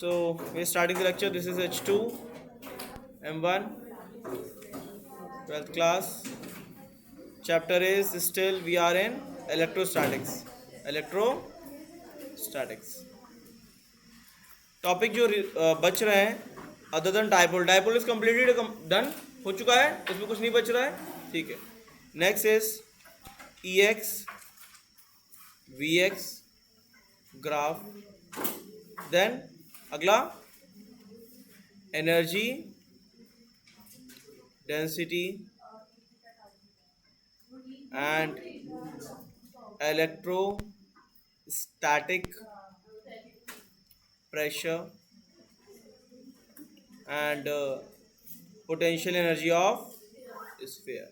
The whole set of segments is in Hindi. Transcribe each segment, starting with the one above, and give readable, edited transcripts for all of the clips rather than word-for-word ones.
So we're starting the lecture. This is H2 M1 12th class. Chapter is still we are in electrostatics. Electrostatics. Topic जो बच रहे हैं other than dipole. Dipole is completely done हो चुका है, उसमें कुछ नहीं बच रहा है. ठीक है. Next is E X V x graph. Then अगला energy density and electrostatic pressure and potential energy of sphere.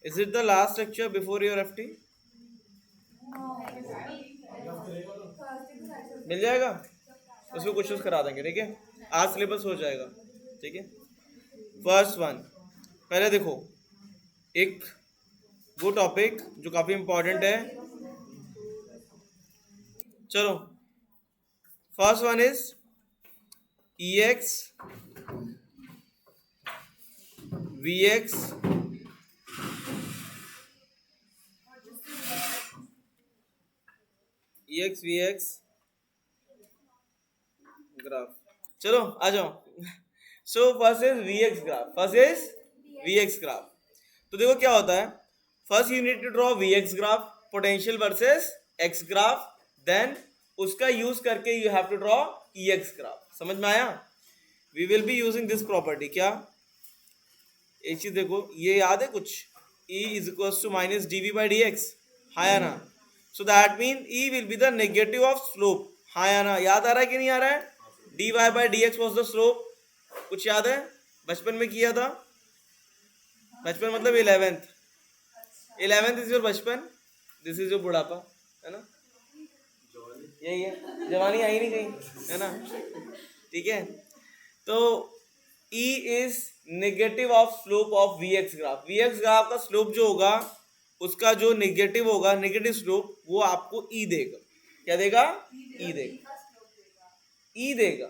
Is it the last lecture before your FT? मिल जाएगा, उसमें क्वेश्चंस करा देंगे. ठीक है, आज सिलेबस हो जाएगा. ठीक है. फर्स्ट वन पहले देखो, एक वो टॉपिक जो काफी इंपॉर्टेंट है. चलो, first one is E X V x graph. चलो आ जाओ. So first is V x graph. तो देखो क्या होता है. First you need to draw V x graph, potential versus X graph. Then उसका यूज करके you have to draw E X graph. समझ में आया? We will be using this property. क्या एक चीज देखो, ये याद है कुछ, E is equal to minus D V by D X. हाँ या ना? So that mean E will be the negative of slope. हाँ या ना? याद आ रहा है कि नहीं आ रहा है? D Y by D X was the slope. कुछ याद है? बचपन में किया था. बचपन मतलब 11th इज योर बचपन, दिस इज योर बुढ़ापा. है ना? यही है, जवानी आई नहीं कहीं, है ना? ठीक है. तो E is negative of slope of V x graph. V x graph का स्लोप जो होगा, उसका जो नेगेटिव होगा, नेगेटिव स्लोप, वो आपको E देगा. क्या देगा? E देगा. E देगा.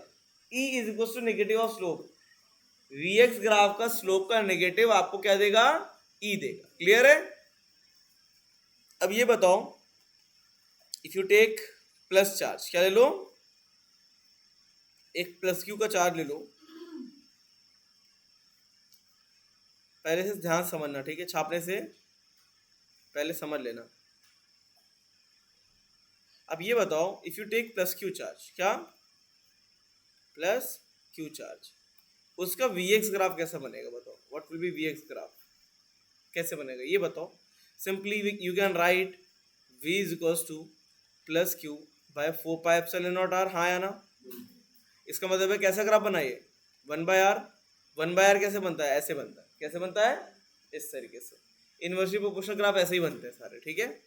E is equal to negative of slope. V x graph का स्लोप का नेगेटिव आपको क्या देगा? E देगा. क्लियर है? अब ये बताओ, if you take plus charge, क्या ले लो? एक प्लस क्यू का चार्ज ले लो. पहले से ध्यान समझना. ठीक है, छापने से पहले समझ लेना. अब ये बताओ, if you take plus Q charge, क्या प्लस क्यू चार्ज, उसका वी एक्स ग्राफ कैसा बनेगा? बताओ, what will be we x graph, कैसे बनेगा ये बताओ. Simply you can write v is equals to plus Q by 4 pi epsilon naught r. हाँ या ना? इसका मतलब है कैसा ग्राफ बनाइए? 1 बाय r. 1 बाय r कैसे बनता है? ऐसे बनता है. कैसे बनता है? इस तरीके से. इनवर्सली प्रोपोर्शनल ग्राफ ऐसे ही बनते हैं सारे. ठीक है,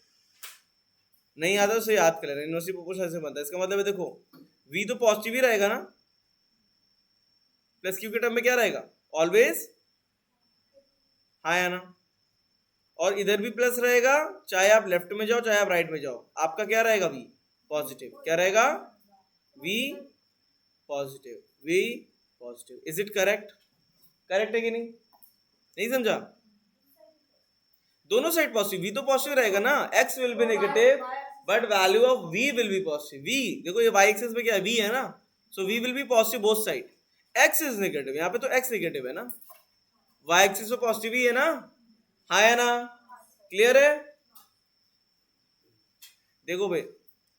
नहीं आता तो उसे याद कर लेना. इनवर्सली प्रोपोर्शनल ऐसे बनता है. इसका मतलब है देखो, v तो पॉजिटिव ही रहेगा ना, प्लस क्यू के टर्म में क्या रहेगा? ऑलवेज. हाँ या ना? और इधर भी प्लस रहेगा, चाहे आप लेफ्ट में जाओ चाहे आप राइट में जाओ. आपका क्या रहेगा? v positive. क्या रहेगा? v positive. Is it correct? Correct है कि नहीं? नहीं समझा? दोनों साइड पॉजिटिव. v तो पॉजिटिव रहेगा ना. x will be negative but value of v will be positive. v देखो, ये y एक्सिस पे क्या है? v है ना. सो v will be positive both side. x is negative, यहाँ पे तो x नेगेटिव है ना. y एक्सिस तो पॉजिटिव ही है ना. हाँ या ना? क्लियर है? देखो भाई,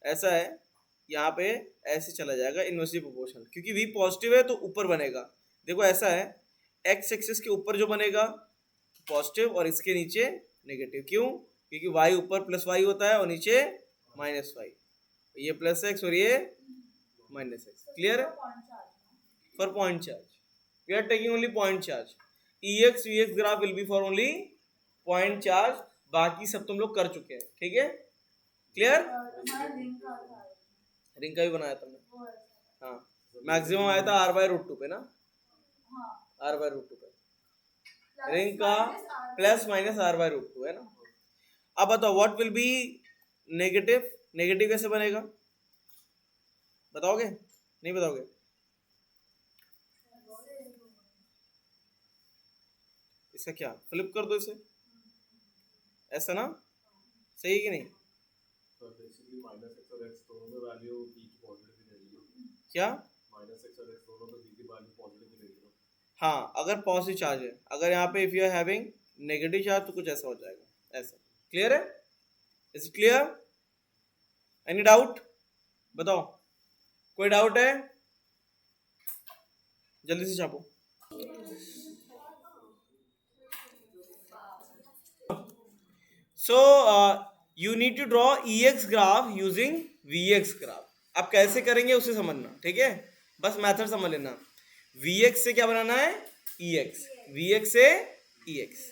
ऐसा है, यहाँ पे ऐसे चला जाएगा इनवर्सली प्रोपोर्शनल, क्योंकि v पॉजिटिव है तो ऊपर बनेगा. देखो ऐसा है, x एक्सिस के ऊपर जो बनेगा पॉजिटिव और इसके नीचे नेगेटिव. क्यों? क्योंकि y ऊपर प्लस y होता है और नीचे माइनस y. ये प्लस x और ये माइनस x. क्लियर है? For point charge we are taking only point charge. EX VX graph will be for only point charge. बाकी सब तुम लोग कर चुके हैं. ठीक है, क्लियर? रिंग का भी बनाया था मैं. हाँ, मैक्सिमम आया था r/√2 पे ना. r/√2 पे रिंग का प्लस माइनस r/√2 है ना. अब बताओ what will be negative. Negative कैसे बनेगा? बताओगे? नहीं बताओगे? इसका क्या फ्लिप कर दो इसे, ऐसा ना, सही है कि नहीं? तो बेसिकली माइनस एक्स और एक्स दोनों में वैल्यू ई की पॉजिटिव ही रहेगी। क्या? माइनस एक्स और एक्स दोनों में ई की वैल्यू पॉजिटिव ही रहेगी। हाँ, अगर पॉजिटिव चार्ज है, अगर यहाँ पे if you are having negative charge तो कुछ ऐसा हो जाएगा, ऐसा। क्लियर है? Is clear? Any doubt? बताओ, कोई डाउट है? जल्दी से छापो। So you need to draw EX graph using VX graph. आप कैसे करेंगे उसे समझना, ठीक है? बस मेथड समझ लेना। VX से क्या बनाना है? EX, VX से EX।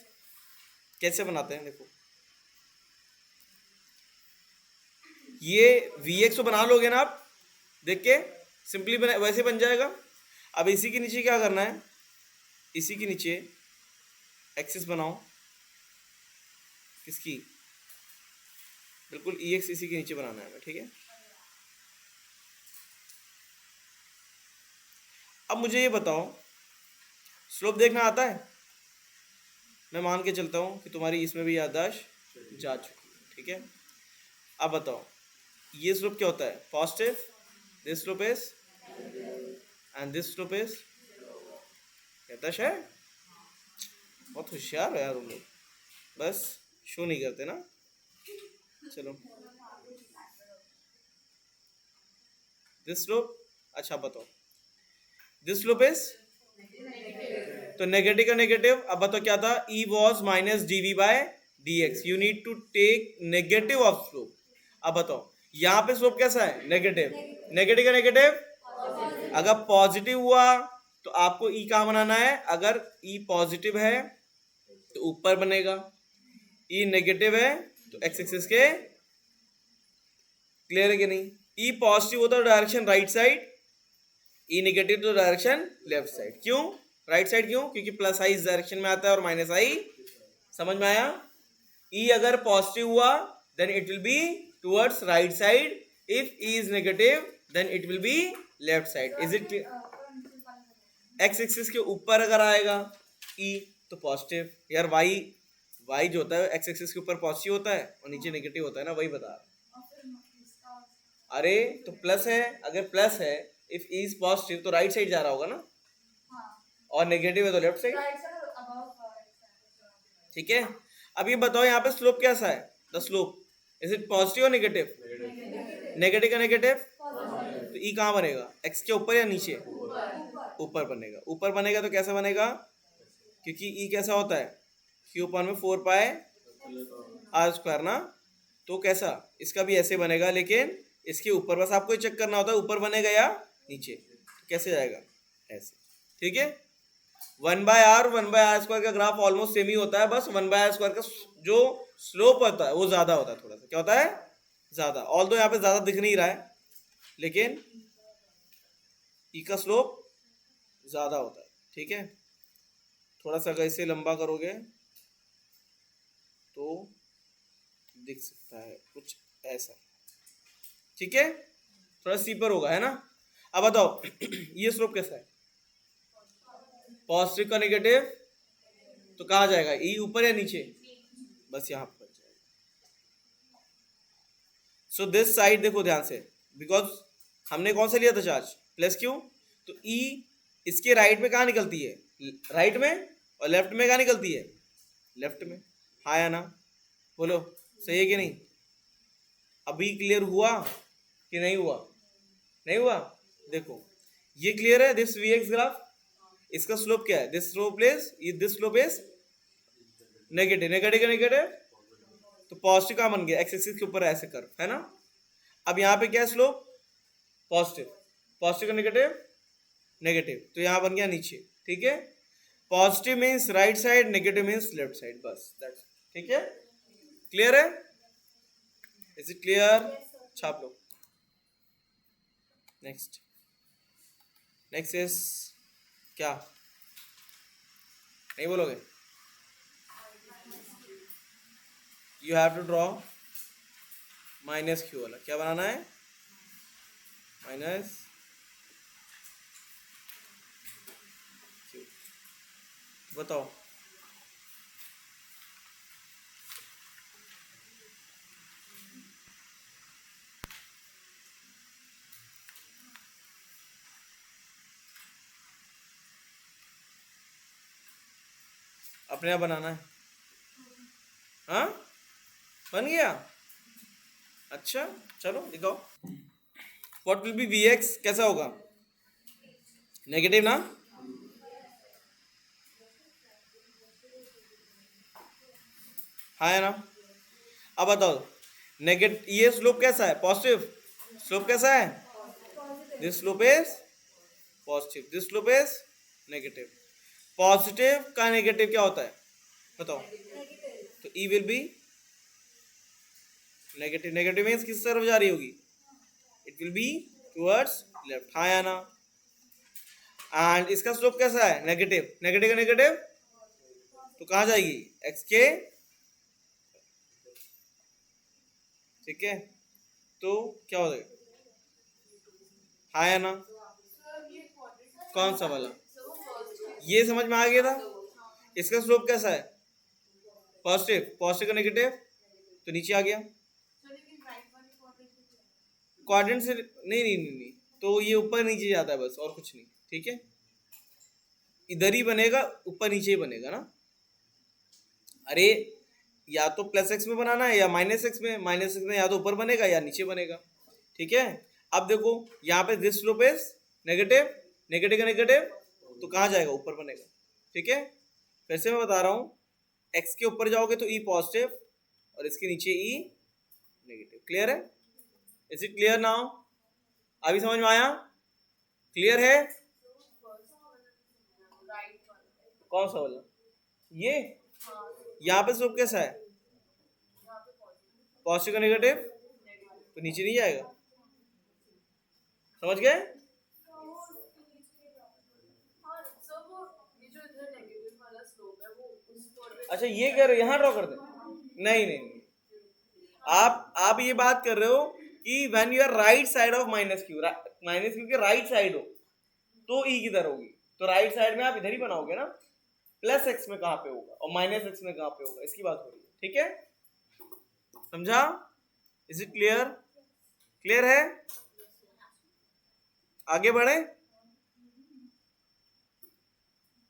कैसे बनाते हैं देखो, ये VX तो बना लोगे ना आप, देख के सिंपली बना, वैसे बन जाएगा। अब इसी के नीचे क्या करना है, इसी के नीचे एक्सिस बनाओ, किसकी? बिल्कुल EX इसी के नीचे बनाना है हमें, ठीक है? अब मुझे ये बताओ, स्लोप देखना आता है? मैं मान के चलता हूँ कि तुम्हारी इसमें भी याददाश्त जा चुकी है, ठीक है? अब बताओ, ये स्लोप क्या होता है? Positive, this slope is, and this slope is, याददाश्त है? बहुत होशियार हो यार तुम लोग, बस शो नहीं करते ना। चलो, दिस स्लोप, अच्छा बताओ, दिस स्लोप इज, तो नेगेटिव का नेगेटिव। अब बताओ क्या था? E was minus dV by dx। You need to take negative of slope. अब बताओ यहाँ पे स्लोप कैसा है? नेगेटिव। नेगेटिव का नेगेटिव, अगर पॉजिटिव हुआ तो आपको E कहाँ बनाना है? अगर E पॉजिटिव है तो ऊपर बनेगा, E नेगेटिव है तो एक्स एक्सिस के, क्लियर है कि नहीं? E पॉजिटिव होता है direction right side, E negative तो डायरेक्शन लेफ्ट साइड। क्यों राइट साइड? क्यों? क्योंकि प्लस आई इस डायरेक्शन में आता है और माइनस आई, समझ में आया? E अगर पॉजिटिव हुआ then it will be towards right side, if E is negative then it will be left side. Is it clear? X axis के ऊपर अगर आएगा E तो पॉजिटिव। यार y जो होता है एक्स एक्सिस के ऊपर पॉजिटिव होता है और नीचे नेगेटिव होता है ना, वही बता रहा। अरे तो प्लस है, अगर प्लस है, इफ E इज पॉजिटिव तो राइट साइड जा रहा होगा ना, और नेगेटिव है तो लेफ्ट साइड, ठीक है? अब ये बताओ यहाँ पे स्लोप कैसा है? The slope is it positive और नेगेटिव? नेगेटिव का नेगेटिव, तो E कहाँ बनेगा? एक्स के ऊपर या नीचे? ऊपर बनेगा। ऊपर बनेगा तो कैसा बनेगा? क्योंकि E कैसा होता है? Q ऊपर में 4 पाए R स्क्वायर ना, तो कैसा? इसका भी ऐसे बनेगा, लेकिन इसके ऊपर, बस आपको चेक करना होता है ऊपर बनेगा या नीचे। तो कैसे जाएगा? ऐसे, ठीक है? 1/r स्क्वायर का ग्राफ ऑलमोस्ट सेम ही होता है, बस 1/r स्क्वायर का जो स्लोप होता है वो ज्यादा होता है, थोड़ा सा क्या होता है? ज्यादा। ऑल्दो यहाँ पे ज्यादा दिख नहीं रहा है, लेकिन E का स्लोप ज्यादा होता है, ठीक है? थोड़ा सा अगर इसे लंबा करोगे तो दिख सकता है कुछ ऐसा, ठीक है? थोड़ा सीपर होगा, है ना? अब बताओ ये स्लोप कैसा है? पॉजिटिव का नेगेटिव, तो कहाँ जाएगा? E ऊपर या नीचे? बस यहाँ पर जाएगा। सो दिस साइड देखो ध्यान से, बिकॉज हमने कौन सा लिया था चार्ज? प्लस क्यू, तो E इसके राइट में कहाँ निकलती है? राइट में। और लेफ्ट में कहाँ निकलती है? लेफ्ट में। हाँ या ना? बोलो, सही है कि नहीं? अभी क्लियर हुआ कि नहीं हुआ? नहीं हुआ? देखो ये क्लियर है, दिस VX ग्राफ, इसका स्लोप क्या है? This slope is negative. Negative का नेगेटिव, तो पॉजिटिव का बन गया, एक्स एक्सिस के ऊपर ऐसे कर्व, है ना? अब यहाँ पे क्या है स्लोप? पॉजिटिव। पॉजिटिव का नेगेटिव, नेगेटिव, तो यहाँ बन गया नीचे, ठीक है? Positive means right side, negative means left side, बस दैट्स, ठीक है? क्लियर है? Is it clear? छाप लो। नेक्स्ट इज क्या? नहीं बोलोगे? You have to draw minus Q वाला। क्या बनाना है? Minus Q. बताओ अपने आप बनाना है। हाँ, बन गया। अच्छा, चलो दिखाओ। What will be we X, कैसा होगा? नेगेटिव ना? हाँ है ना? अब बताओ, नेगेटिव, ये स्लोप कैसा है? पॉजिटिव। स्लोप कैसा है? This slope is positive, this slope is negative. Positive का नेगेटिव क्या होता है बताओ? तो E will be negative. Negative means किस तरफ जा रही होगी? It will be towards left. हाँ या ना? एंड इसका स्लोप कैसा है? नेगेटिव। नेगेटिव का नेगेटिव तो कहाँ जाएगी? एक्स के। ठीक है, तो क्या हो जाएगा? हाँ या ना? कौन सा वाला? ये समझ में आ गया था। इसका स्लोप कैसा है? पॉजिटिव। पॉजिटिव का नेगेटिव तो नीचे आ गया। क्वाड्रेंट से नहीं नहीं नहीं नहीं, तो ये ऊपर नीचे जाता है बस, और कुछ नहीं। ठीक है, इधर ही बनेगा, ऊपर नीचे ही बनेगा ना। अरे या तो प्लस एक्स में बनाना है या माइनस एक्स में। माइनस एक्स में या तो ऊपर बनेगा या नीचे बनेगा। ठीक है, अब देखो यहाँ पे this slope is negative. Negative का नेगेटिव तो कहाँ जाएगा? ऊपर बनेगा। ठीक है, फिर से मैं बता रहा हूँ, एक्स के ऊपर जाओगे तो ई पॉजिटिव और इसके नीचे ई नेगेटिव। क्लियर है? Is it clear now? अभी समझ में आया? क्लियर है? कौन सा वाला? ये यहाँ पे स्लोप कैसा है? पॉजिटिव का नेगेटिव तो नीचे नहीं जाएगा। समझ गए? अच्छा, ये कह रहे हो यहाँ ड्रॉ कर दे? नहीं नहीं नहीं, आप ये बात कर रहे हो कि when you are right side of minus Q के राइट साइड हो तो ई किधर होगी? तो राइट साइड में आप इधर ही बनाओगे ना। प्लस एक्स में कहाँ पे होगा और माइनस एक्स में कहाँ पे होगा, इसकी बात हो रही है। ठीक है, समझा? Is it clear? क्लियर है? आगे बढ़े?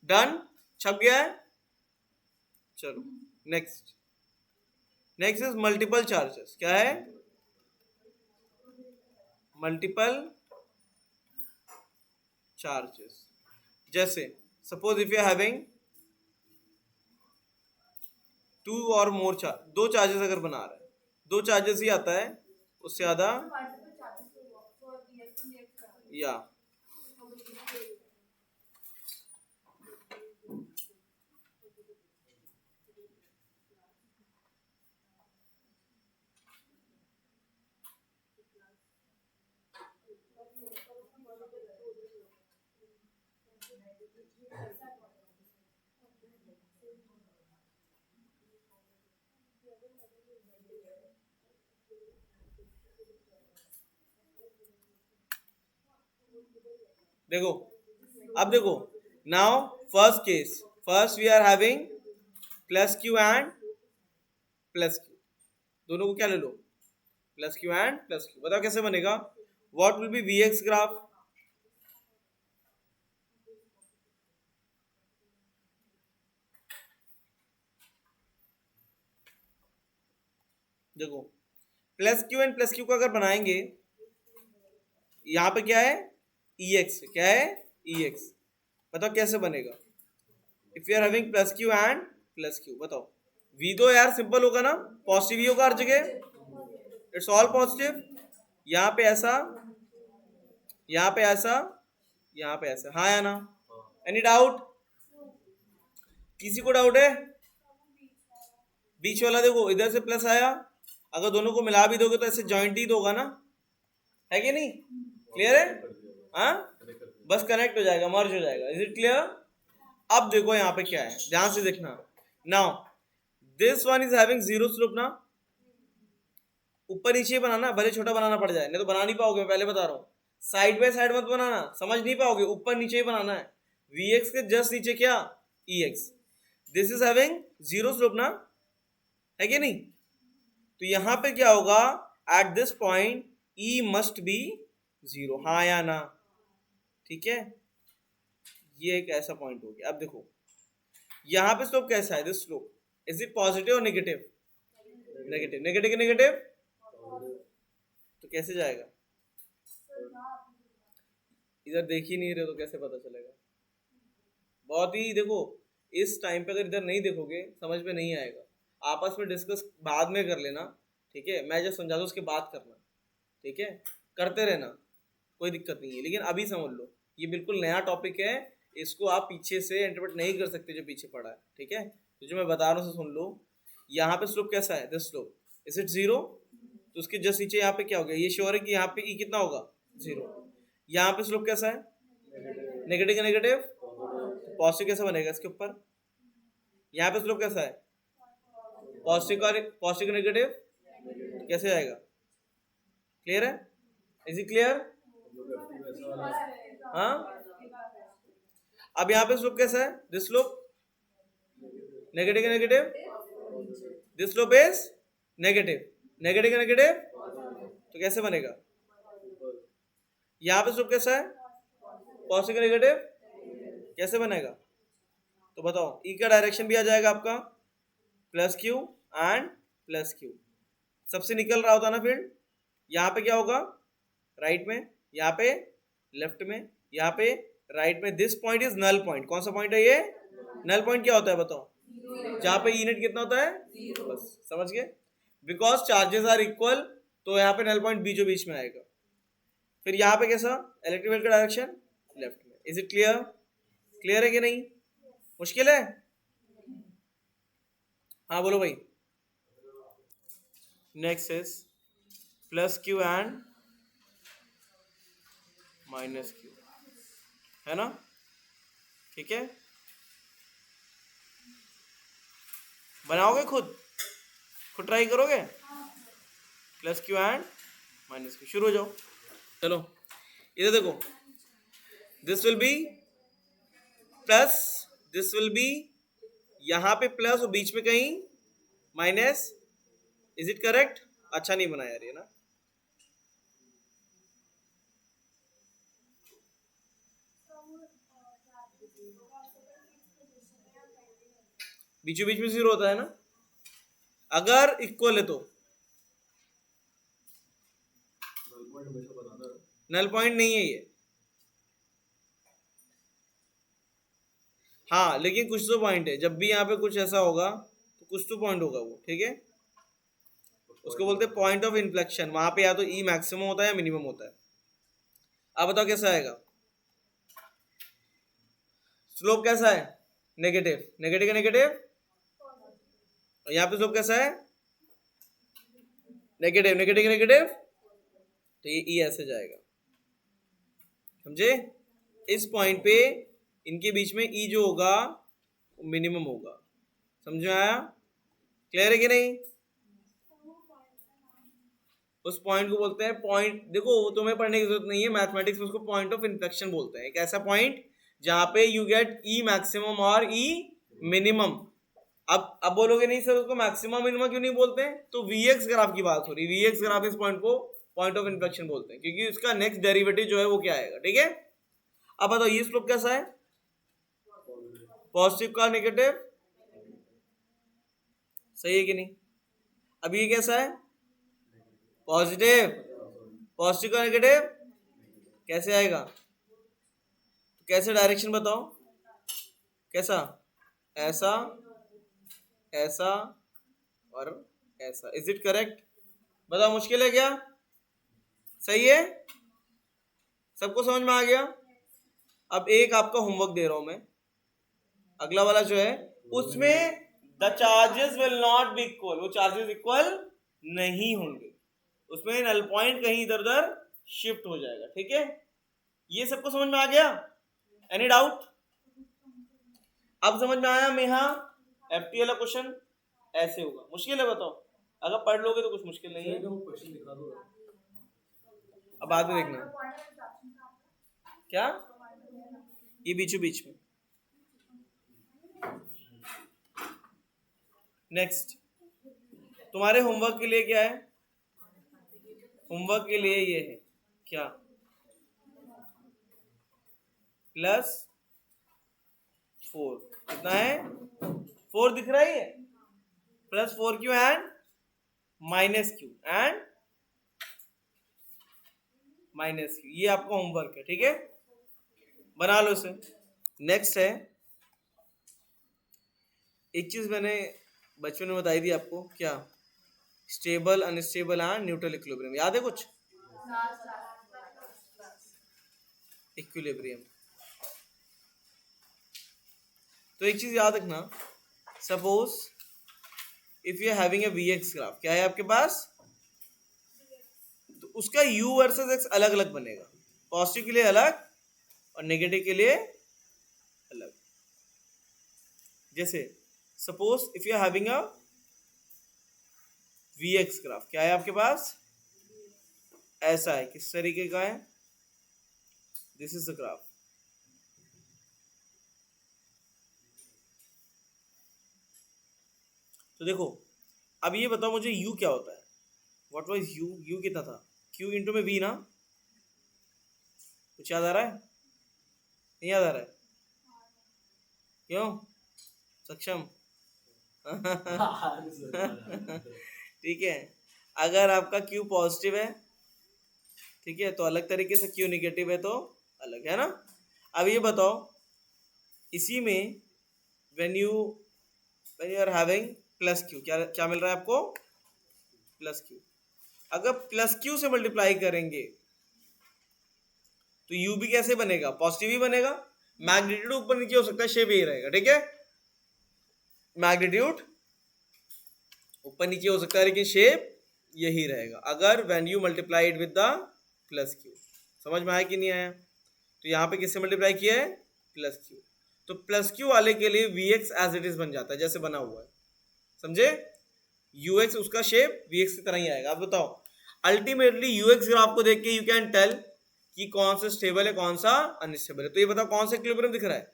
डन? छप गया है? चलो next. Next is multiple charges. क्या है? Multiple charges. जैसे suppose if you are having two और मोर चार्ज, दो चार्जेस अगर बना रहे हैं, दो चार्जेस ही आता है, उससे ज्यादा या देखो, अब देखो now first case, first we are having plus q and plus q, दोनों को क्या ले लो? Plus q and plus q. बताओ कैसे बनेगा? What will be we x graph? देखो plus q and plus q को अगर बनाएंगे, यहाँ पे क्या है? E x. क्या है? E x. बताओ कैसे बनेगा? If you are having plus q and plus q, बताओ। वी दो यार सिंपल होगा ना, पॉजिटिव ही होगा हर जगह, इट्स ऑल पॉजिटिव। यहाँ पे ऐसा, यहाँ पे ऐसा, यहाँ पे ऐसा। हाँ या ना? Any doubt? किसी को डाउट है? बीच वाला देखो, इधर से प्लस आया, अगर दोनों को मिला भी दोगे तो ऐसे जॉइंट ही तो होगा ना, है कि नहीं? क्लियर है? हाँ, बस कनेक्ट हो जाएगा, मर्ज हो जाएगा। Is it clear? अब देखो यहाँ पे क्या है, ध्यान से देखना। Now this one is having zero slope ना। ऊपर नीचे बनाना, भले छोटा बनाना पड़ जाए, नहीं तो बना नहीं पाओगे, मैं पहले बता रहा हूँ। साइड बाय साइड मत बनाना, समझ नहीं पाओगे। ऊपर नीचे ही बनाना है। Vx के जस्ट नीचे क्या? Ex। This is having zero slope ना, है कि नहीं? तो यहां पे क्या होगा? At this point E must be zero. हाँ या ना? ठीक है, ये एक ऐसा पॉइंट हो गया। अब देखो यहाँ पे स्लोप कैसा है? This slope is it positive और नेगेटिव? नेगेटिव। नेगेटिव नेगेटिव तो कैसे जाएगा? इधर देख ही नहीं रहे तो कैसे पता चलेगा? बहुत ही देखो, इस टाइम पे अगर इधर नहीं देखोगे समझ में नहीं आएगा। आपस में डिस्कस बाद में कर लेना, ठीक है? मैं जब समझा दूँ उसके बाद करना, ठीक है? करते रहना, कोई दिक्कत नहीं है, लेकिन अभी समझ लो ये बिल्कुल नया टॉपिक है, इसको आप पीछे से इंटरप्रेट नहीं कर सकते जो पीछे पड़ा है, ठीक है? तो जो मैं बता रहा हूँ उसे सुन लो। यहाँ पे स्लोप कैसा है? This slope is it zero? तो उसके जस्ट नीचे यहाँ पे क्या हो गया? ये श्योर है कि यहाँ पे ई कितना होगा? जीरो। यहाँ पे स्लोप कैसा है? नेगेटिव का नेगेटिव, पॉजिटिव कैसे बनेगा इसके ऊपर? यहाँ पे स्लोप कैसा है? पॉजिटिव का नेगेटिव कैसे जाएगा? क्लियर है? Is it clear? हाँ, अब यहाँ पे स्लोप कैसा है? दिस स्लोप नेगेटिव का negative, this slope is negative. Negative का नेगेटिव तो कैसे बनेगा? यहाँ पे स्लोप कैसा है? पॉजिटिव का नेगेटिव कैसे बनेगा? तो बताओ, ई का डायरेक्शन भी आ जाएगा आपका plus q and plus Q, सबसे निकल रहा होता ना फील्ड। यहाँ पे क्या होगा? राइट में, यहाँ पे लेफ्ट में, यहाँ पे राइट में। This point is null point. कौन सा पॉइंट है ये? नल पॉइंट क्या होता है बताओ? जहाँ पे ई नेट कितना होता है? बस समझ गए? बिकॉज चार्जेस आर इक्वल, तो यहाँ पे नल पॉइंट बीचों बीच में आएगा। फिर यहाँ पे कैसा? इलेक्ट्रिक फील्ड का डायरेक्शन लेफ्ट में। Is it clear? क्लियर है कि नहीं? मुश्किल है? हाँ बोलो भाई। Next is plus q and minus Q, है ना? ठीक है, बनाओगे खुद ट्राई करोगे? Plus q and minus Q, शुरू हो जाओ। चलो इधर देखो, this will B plus, this will B, यहाँ पे प्लस और बीच में कहीं माइनस। Is it correct? अच्छा नहीं बनाया यार ये ना। बीचों बीच में जीरो होता है ना अगर इक्वल है तो। नल पॉइंट नहीं है ये, हाँ, लेकिन कुछ तो पॉइंट है। जब भी यहाँ पे कुछ ऐसा होगा तो कुछ तो पॉइंट होगा वो, ठीक है? उसको बोलते हैं पॉइंट ऑफ इन्फ्लेक्शन। वहां पे या तो ई मैक्सिमम होता है या मिनिमम होता है। अब बताओ कैसा आएगा? स्लोप कैसा है? नेगेटिव। नेगेटिव का नेगेटिव, और यहाँ पे स्लोप कैसा है? नेगेटिव। नेगेटिव का नेगेटिव तो ये ई ऐसे जाएगा, समझे? इस पॉइंट पे इनके बीच में ई जो होगा वो मिनिमम होगा। समझ में आया? क्लियर है कि नहीं? उस पॉइंट को बोलते हैं पॉइंट, देखो वो तुम्हें पढ़ने की जरूरत नहीं है, मैथमेटिक्स में उसको पॉइंट ऑफ इन्फ्लेक्शन बोलते हैं। एक ऐसा पॉइंट जहां पे यू गेट ई मैक्सिमम और ई मिनिमम। अब बोलोगे नहीं सर उसको मैक्सिमम मिनिमम क्यों नहीं बोलते हैं? तो वीएक्स ग्राफ की बात हो रही। वीएक्स ग्राफ इस पॉइंट को पॉइंट ऑफ इन्फ्लेक्शन बोलते हैं, क्योंकि उसका नेक्स्ट डेरिवेटिव जो है वो क्या आएगा, ठीक है? अब बताओ ये स्लोप कैसा है? पॉजिटिव का नेगेटिव, सही है कि नहीं? अब ये कैसा है? पॉजिटिव। पॉजिटिव का नेगेटिव कैसे आएगा? तो कैसे डायरेक्शन बताओ? कैसा? ऐसा, ऐसा और ऐसा। Is it correct? बताओ मुश्किल है क्या? सही है? सबको समझ में आ गया? अब एक आपका होमवर्क दे रहा हूं मैं, अगला वाला जो है उसमें the charges will not be equal, वो चार्जेस इक्वल नहीं होंगे, उसमें नल पॉइंट कहीं इधर उधर शिफ्ट हो जाएगा, ठीक है? ये सबको समझ में आ गया? Any doubt? अब समझ में आया मेहा? एफटी वाला क्वेश्चन ऐसे होगा। मुश्किल है बताओ? अगर पढ़ लोगे तो कुछ मुश्किल नहीं है। अब बाद में देखना क्या ये बीचों बीच में। नेक्स्ट तुम्हारे होमवर्क के लिए क्या है? होमवर्क के लिए ये है क्या? प्लस 4 कितना है 4 दिख रहा है plus 4q and minus Q and minus Q ये आपका होमवर्क है ठीक है बना लो इसे नेक्स्ट है एक चीज मैंने बचपन में बताई थी आपको क्या stable unstable and neutral equilibrium याद है कुछ इक्विलिब्रियम तो एक चीज याद रखना suppose if you are having a V X graph क्या है आपके पास तो उसका u वर्सेस x अलग अलग बनेगा पॉजिटिव के लिए अलग और नेगेटिव के लिए अलग जैसे suppose if you are having a V X graph क्या है आपके पास ऐसा है किस तरीके का है दिस इज द ग्राफ तो देखो अब ये बताओ मुझे u क्या होता है व्हाट वाज u कितना था q इंटू में v ना कुछ याद आ रहा है नहीं याद आ रहा है क्यों सक्षम ठीक है अगर आपका q पॉजिटिव है ठीक है तो अलग तरीके से q निगेटिव है तो अलग है ना अब ये बताओ इसी में when you are having plus Q क्या क्या मिल रहा है आपको प्लस क्यू अगर प्लस क्यू से मल्टीप्लाई करेंगे तो यू भी कैसे बनेगा पॉजिटिव ही बनेगा मैग्नीट्यूड ऊपर नीचे हो सकता है शेप यही रहेगा ठीक है मैग्नीट्यूड ऊपर नीचे हो सकता है लेकिन शेप यही रहेगा अगर when you multiply it with the plus Q समझ में आया कि नहीं आया तो यहाँ पे किससे मल्टीप्लाई किया है प्लस क्यू तो प्लस क्यू वाले के लिए V X as it is बन जाता है जैसे बना हुआ है समझे ux उसका शेप vx की तरह ही आएगा आप बताओ अल्टीमेटली ux ग्राफ को देख के यू कैन टेल कि कौन सा स्टेबल है कौन सा अनस्टेबल है तो ये बताओ कौन सा इक्विलिब्रियम दिख रहा है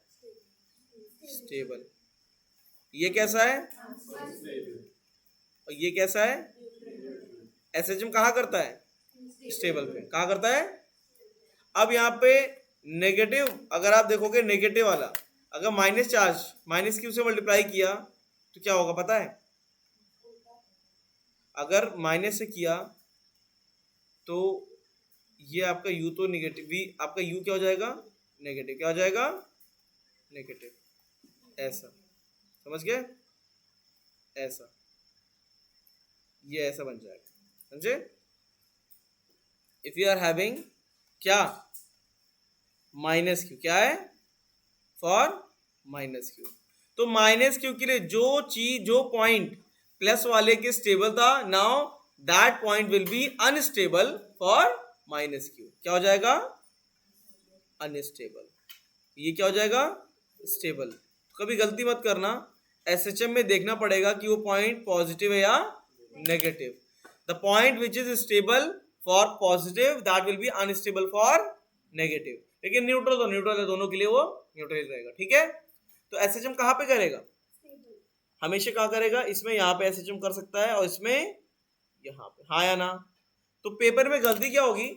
स्टेबल ये कैसा है और ये कैसा है एसएचएम कहाँ करता है स्टेबल पे कहाँ करता है अब यहाँ पे नेगेटिव अगर आप देखोगे नेगेटिव वाला अगर माइनस चार्ज माइनस क्यू से मल्टीप्लाई किया तो क्या होगा पता है अगर माइनस से किया तो ये आपका u तो नेगेटिव v आपका u क्या हो जाएगा नेगेटिव क्या हो जाएगा नेगेटिव ऐसा समझ गए ऐसा ये ऐसा बन जाएगा समझे इफ यू आर हैविंग क्या माइनस क्यू क्या है फॉर माइनस क्यू तो माइनस क्यू के लिए जो पॉइंट प्लस वाले के स्टेबल था now that point will be unstable for minus Q क्या हो जाएगा अनस्टेबल ये क्या हो जाएगा स्टेबल कभी गलती मत करना एसएचएम में देखना पड़ेगा कि वो पॉइंट पॉजिटिव है या negative the point which is stable for positive that will be unstable for negative लेकिन न्यूट्रल है दोनों के लिए वो न्यूट्रल रहेगा ठीक है तो एसएचएम कहाँ पे करेगा हमेशा कहाँ करेगा इसमें यहाँ पे एसएचएम कर सकता है और इसमें यहाँ पे हाँ या ना तो पेपर में गलती क्या होगी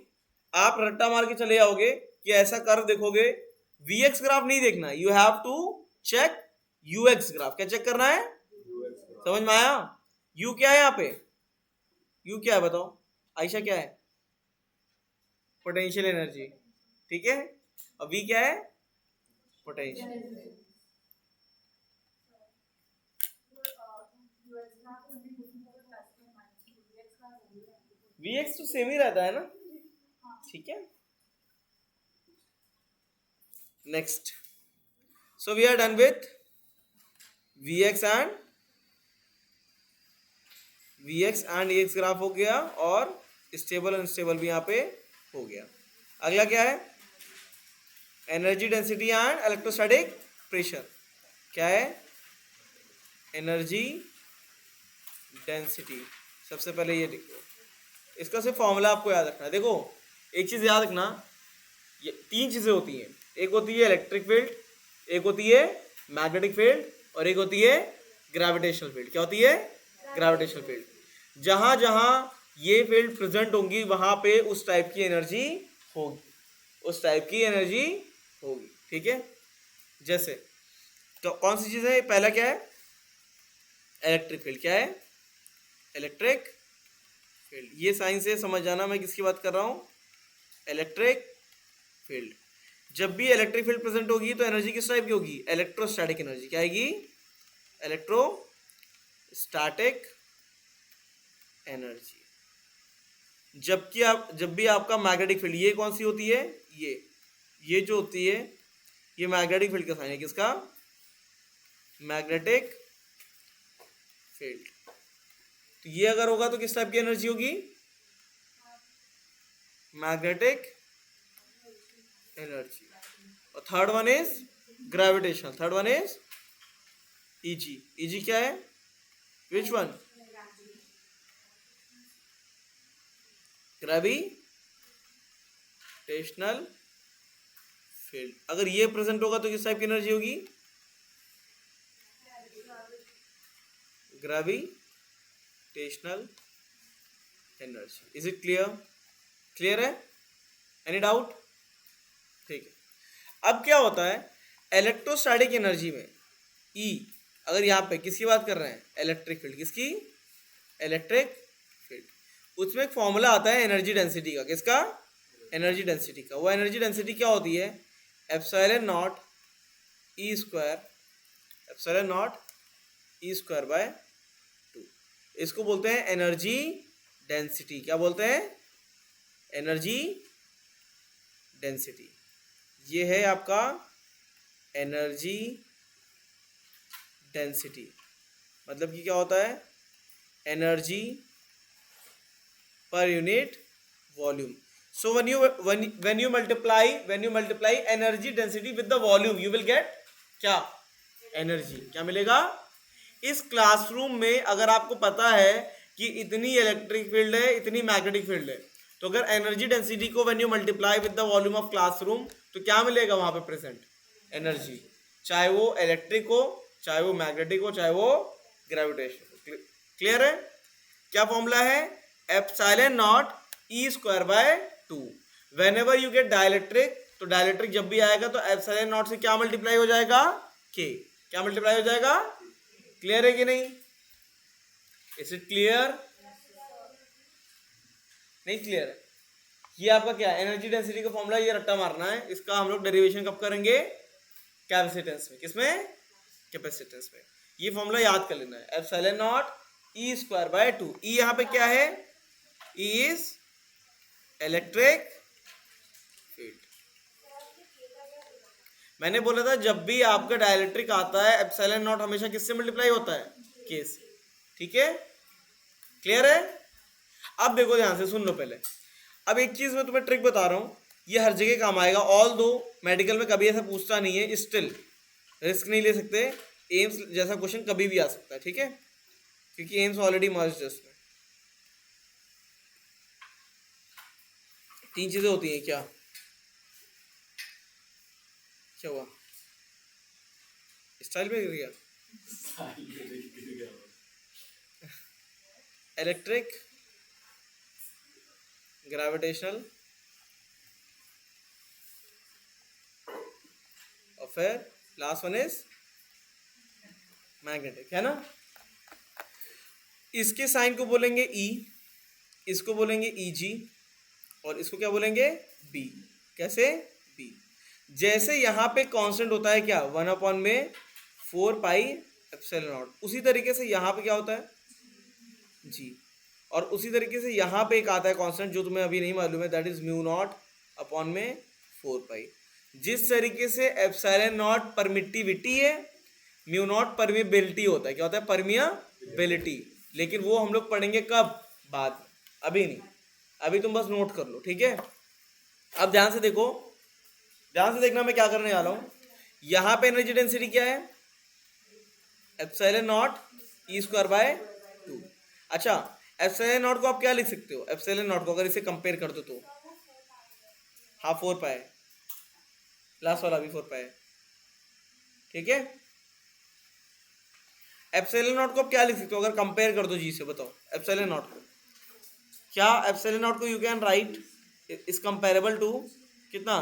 आप रट्टा मार के चले जाओगे कि ऐसा कर देखोगे वीएक्स ग्राफ नहीं देखना you have to check U X graph क्या चेक करना है समझ में आया यू क्या है यहाँ पे यू क्या है बताओ आयशा क्या है पोटेंशियल एनर्जी ठीक है और वी क्या है पोटेंशियल Vx तो सेम ही रहता है ना ठीक है next so we are done with Vx and Ex graph हो गया और स्टेबल अनस्टेबल भी यहाँ पे हो गया अगला क्या है energy density and electrostatic pressure क्या है एनर्जी डेंसिटी सबसे पहले ये लिखो इसका सिर्फ फॉर्मूला आपको याद रखना है देखो एक चीज याद रखना ये तीन चीजें होती हैं एक होती है इलेक्ट्रिक फील्ड एक होती है मैग्नेटिक फील्ड और एक होती है ग्रेविटेशनल फील्ड क्या होती है ग्रेविटेशनल फील्ड जहां जहां ये फील्ड प्रेजेंट होंगी वहां पे उस टाइप की एनर्जी होगी ठीक है जैसे कौन सी चीज है? पहला क्या है? Electric field. क्या है? Electric field. ये साइंस से समझ जाना मैं किसकी बात कर रहा हूँ, इलेक्ट्रिक फील्ड। जब भी इलेक्ट्रिक फील्ड प्रेजेंट होगी तो एनर्जी किस टाइप की होगी? Electrostatic energy. क्या आएगी? Electrostatic energy. जब भी आपका मैग्नेटिक फील्ड, ये कौन सी होती है? ये जो होती है ये मैग्नेटिक फील्ड का साइन है। किसका? Magnetic field. तो ये अगर होगा तो किस टाइप की एनर्जी होगी? Magnetic energy. और third one is gravitational. Third one is easy. Easy क्या है? Which one? Gravitational field. अगर ये प्रेजेंट होगा तो किस टाइप की एनर्जी होगी? Gravitational energy. Is it clear? Clear है? Any doubt? ठीक है। अब क्या होता है इलेक्ट्रोस्टैटिक एनर्जी में? ई, अगर यहाँ पे किसकी बात कर रहे हैं? Electric field. किसकी? Electric field. उसमें एक फॉर्मूला आता है एनर्जी डेंसिटी का। किसका? एनर्जी डेंसिटी का। वो एनर्जी डेंसिटी क्या होती है? Epsilon naught E square, epsilon naught E square by 2। इसको बोलते हैं एनर्जी डेंसिटी। क्या बोलते हैं? Energy density. ये है आपका एनर्जी डेंसिटी। मतलब कि क्या होता है? Energy per unit volume. So when you multiply energy density with the volume you will get क्या? एनर्जी। क्या मिलेगा? इस क्लासरूम में अगर आपको पता है कि इतनी इलेक्ट्रिक फील्ड है, इतनी मैग्नेटिक फील्ड है, तो अगर एनर्जी डेंसिटी को when you multiply with the volume of classroom तो क्या मिलेगा वहां पे प्रेजेंट? एनर्जी। चाहे वो इलेक्ट्रिक हो, चाहे वो मैग्नेटिक हो, चाहे वो ग्रेविटेशन। क्लियर है? क्या फॉर्मूला है? Epsilon naught E square by 2। Whenever you get dielectric, तो डाइलेक्ट्रिक जब भी आएगा तो एप्सिलॉन नॉट से क्या मल्टीप्लाई हो जाएगा? के। क्या मल्टीप्लाई हो जाएगा? क्लियर है कि नहीं? Is it clear? नहीं क्लियर है? ये आपका क्या है? एनर्जी डेंसिटी का फॉर्मूला। ये रट्टा मारना है। इसका हम लोग डेरिवेशन कब करेंगे? कैपेसिटेंस में। किसमें? कैपेसिटेंस में। ये फॉर्मूला याद कर लेना है, epsilon naught E square by 2। ई यहाँ पे क्या है? E is electric field. मैंने बोला था जब भी आपका डाइलेक्ट्रिक आता है एप्सिलॉन नॉट हमेशा किससे मल्टीप्लाई होता है? के से। ठीक है? क्लियर है? अब देखो ध्यान से, सुन लो पहले। अब एक चीज मैं तुम्हें ट्रिक बता रहा हूं, ये हर जगह काम आएगा। ऑल दो मेडिकल में कभी ऐसा पूछता नहीं है, स्टिल रिस्क नहीं ले सकते। एम्स जैसा क्वेश्चन कभी भी आ सकता है। ठीक है? क्योंकि एम्स ऑलरेडी मर्ज्ड है उसमें। 3 चीजें होती हैं। क्या क्या हुआ? स्टाइल में गिर गया? इलेक्ट्रिक, ग्रेविटेशनल और फिर लास्ट वन इज मैग्नेटिक। है ना? इसके साइन को बोलेंगे ई, इसको बोलेंगे ई जी, और इसको क्या बोलेंगे? बी। कैसे? बी। जैसे यहाँ पे कांस्टेंट होता है क्या? 1 में 4 पाई एप्सिलॉन नॉट, उसी तरीके से यहाँ पे क्या होता है? जी। और उसी तरीके से यहाँ पे एक आता है कांस्टेंट जो तुम्हें अभी नहीं मालूम है, that is mu naught upon में 4 पाई। जिस तरीके से एप्सिलॉन नॉट परमिटिविटी है, म्यू नॉट परमिबिलिटी होता है। क्या होता है? परमियाबिलिटी। लेकिन वो हम लोग पढ़ेंगे कब? बाद में, अभी नहीं। अभी तुम बस नोट कर लो। ठीक है? अब ध्यान से देखो, ध्यान से देखना मैं क्या करने वाला हूं। यहां पे एनर्जी डेंसिटी क्या है? Epsilon naught E square by 2। अच्छा, एप्सिलॉन नॉट को आप क्या लिख सकते हो? एप्सिलॉन नॉट को अगर इसे कंपेयर कर दो तो हाँ 4 पाई, लास्ट वाला भी 4 पाई। ठीक है? एप्सिलॉन नॉट को आप क्या लिख सकते हो अगर कंपेयर कर दो जी से? बताओ एप्सिलॉन नॉट को क्या? एप्सिलॉन नॉट को you can write is comparable to कितना?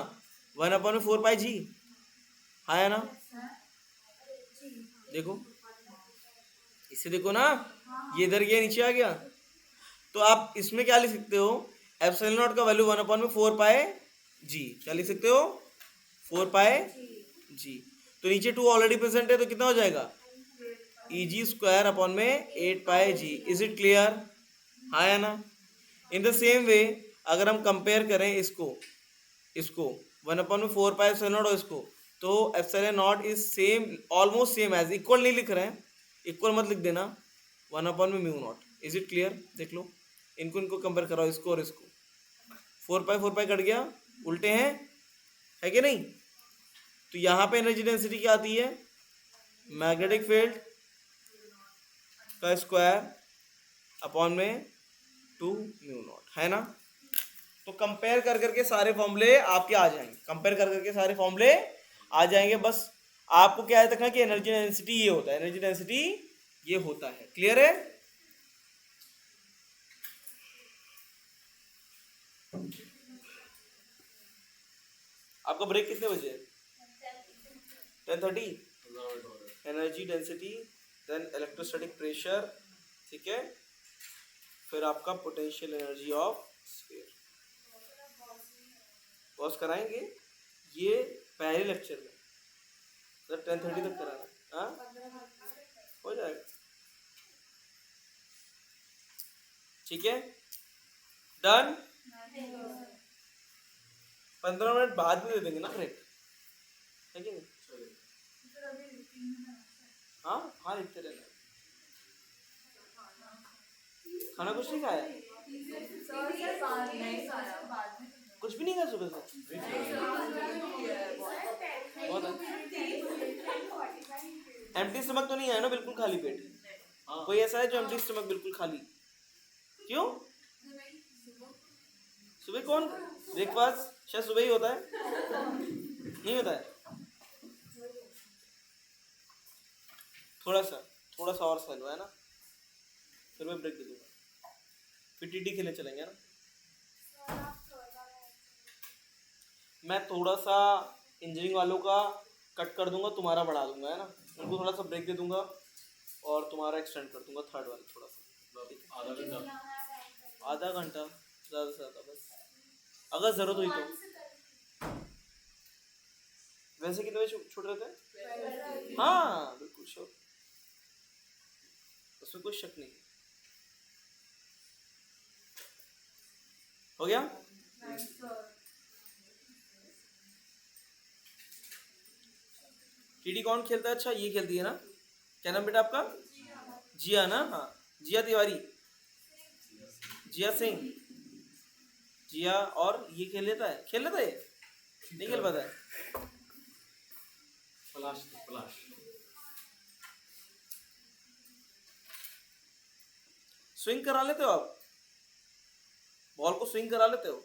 1/4 पाई जी। हाँ है ना? देखो, इससे देखो ना, ये इधर गया, नीचे आ गया। तो आप इसमें क्या लिख सकते हो, एप्सिलॉन नॉट का वैल्यू 1/4 पाई जी, क्या लिख सकते हो, 4 पाई जी। तो नीचे 2 ऑलरेडी प्रेजेंट है, तो कितना हो जाएगा, EG² 8 pi G. Is it clear, हाँ या ना। इन द सेम वे अगर हम कंपेयर करें इसको 1/4 पाई एप्सिलॉन नॉट और इसको, तो epsilon naught is same, almost same as, equal नहीं लिख रहे हैं, इक्वल मत लिख देना, 1/μ0। इज इट क्लियर, देख लो, इनको कंपेयर कराओ, इसको और इसको, 4 पाई कट गया, उल्टे हैं, है कि नहीं। तो यहाँ पे एनर्जी डेंसिटी क्या आती है, मैग्नेटिक फील्ड का स्क्वायर अपॉन में 2μ0, है ना। तो कंपेयर कर करके सारे फॉर्मूले आपके आ जाएंगे, कंपेयर कर करके सारे फॉर्मूले आ जाएंगे। बस आपको क्या याद रखना कि एनर्जी डेंसिटी ये होता है, एनर्जी डेंसिटी ये होता है। क्लियर है। आपका ब्रेक कितने बजे है, 10:30। Energy density, then electrostatic pressure, ठीक है, फिर आपका potential energy of sphere. Pause कराएंगे ये पहले लेक्चर में, मतलब 10:30 तक कराना, हाँ हो जाएगा, ठीक है, डन। 15 मिनट बाद में दे देंगे ना ब्रेक, है कि नहीं। हाँ हाँ, लिखते रहना। खाना कुछ नहीं खाया, कुछ भी नहीं खाया सुबह से, बहुत एम्प्टी स्टमक तो नहीं आया ना, बिल्कुल खाली पेट। कोई ऐसा है जो एम्प्टी स्टमक बिल्कुल खाली, क्यों, सुबह कौन ब्रेकफास्ट शायद सुबह ही होता है, नहीं होता है, थोड़ा सा और सह लो, है ना, फिर मैं ब्रेक दे दूंगा, फिर टीटी खेलने चलेंगे ना। मैं थोड़ा सा इंजीनियरिंग वालों का कट कर दूंगा, तुम्हारा बढ़ा दूंगा, है ना, उनको थोड़ा सा ब्रेक दे दूंगा और तुम्हारा एक्सटेंड कर दूंगा, थर्ड वाला थोड़ा सा, आधा घंटा ज़्यादा से ज़्यादा, बस अगर ज़रूरत हुई तो। वैसे कितने बजे छूट रहे थे, हाँ बिल्कुल श्योर, उसमें कोई शक नहीं। हो गया। टीडी कौन खेलता है, अच्छा ये खेलती है ना, क्या नाम बेटा आपका, जिया ना, हाँ जिया तिवारी, जिया सिंह, जिया, और ये खेल लेता है नहीं खेल पाता है, पलाश स्विंग करा लेते हो आप, बॉल को स्विंग करा लेते हो,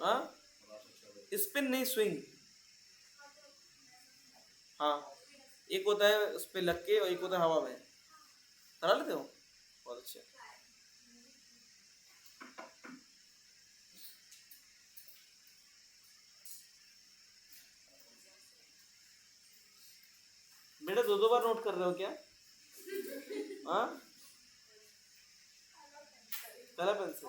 हाँ, स्पिन नहीं, स्विंग, हाँ, एक होता है उस पे लग के और एक होता है हवा में, करा लेते हो, बहुत अच्छा। बेटा 2-2 बार नोट कर रहे हो क्या, हाँ, पहला पेंसिल,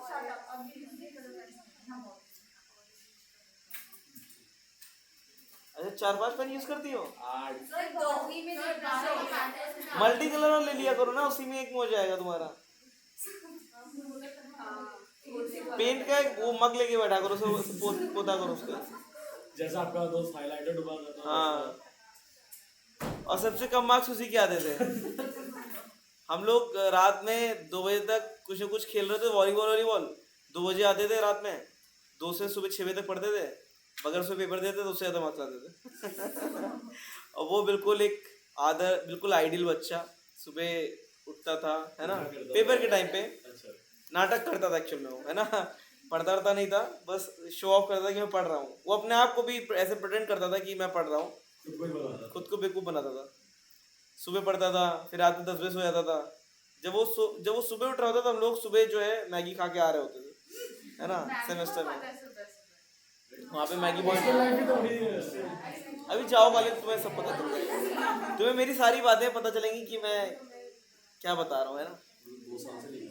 अच्छा 4-5 पेन यूज करती हो, मल्टी कलर और ले लिया करो ना, उसी में एक में हो जाएगा तुम्हारा। पेंट का वो मग लेके बैठा करो, पोता करो उसका, जैसा आपका दोस्त हाइलाइटर डुबा था, हाँ, और सबसे कम मार्क्स उसी के आते थे। हम लोग रात में 2 बजे तक कुछ न कुछ खेल रहे थे, वॉलीबॉल 2 बजे आते थे रात में, 2 से सुबह 6 बजे तक पढ़ते थे, बगैर से पेपर देते तो उससे ज़्यादा मार्क्स आते थे। और वो बिल्कुल एक बिल्कुल आइडियल बच्चा, सुबह उठता था, है ना, पेपर के टाइम पे नाटक करता था एक्चुअल में वो, है ना, पढ़ता नहीं था, बस शो ऑफ करता था कि मैं पढ़ रहा हूँ, वो अपने आप को भी ऐसे प्रेटेंड करता था कि मैं पढ़ रहा हूँ, खुद को बेवकूफ़ बनाता था। सुबह पढ़ता था, फिर रात में 10 बजे सो जाता था। जब वो सुबह उठ रहा होता था, हम लोग सुबह जो है मैगी खा के आ रहे होते थे, है ना, सेमेस्टर में। वहाँ पे मैगी पॉइंट लाइफ ही तो थोड़ी है। अभी जाओ वाले तुम्हें सब पता चल जाएगा, तुम्हें मेरी सारी बातें पता चलेंगी कि मैं क्या बता रहा हूँ, है ना। 2 साल से नहीं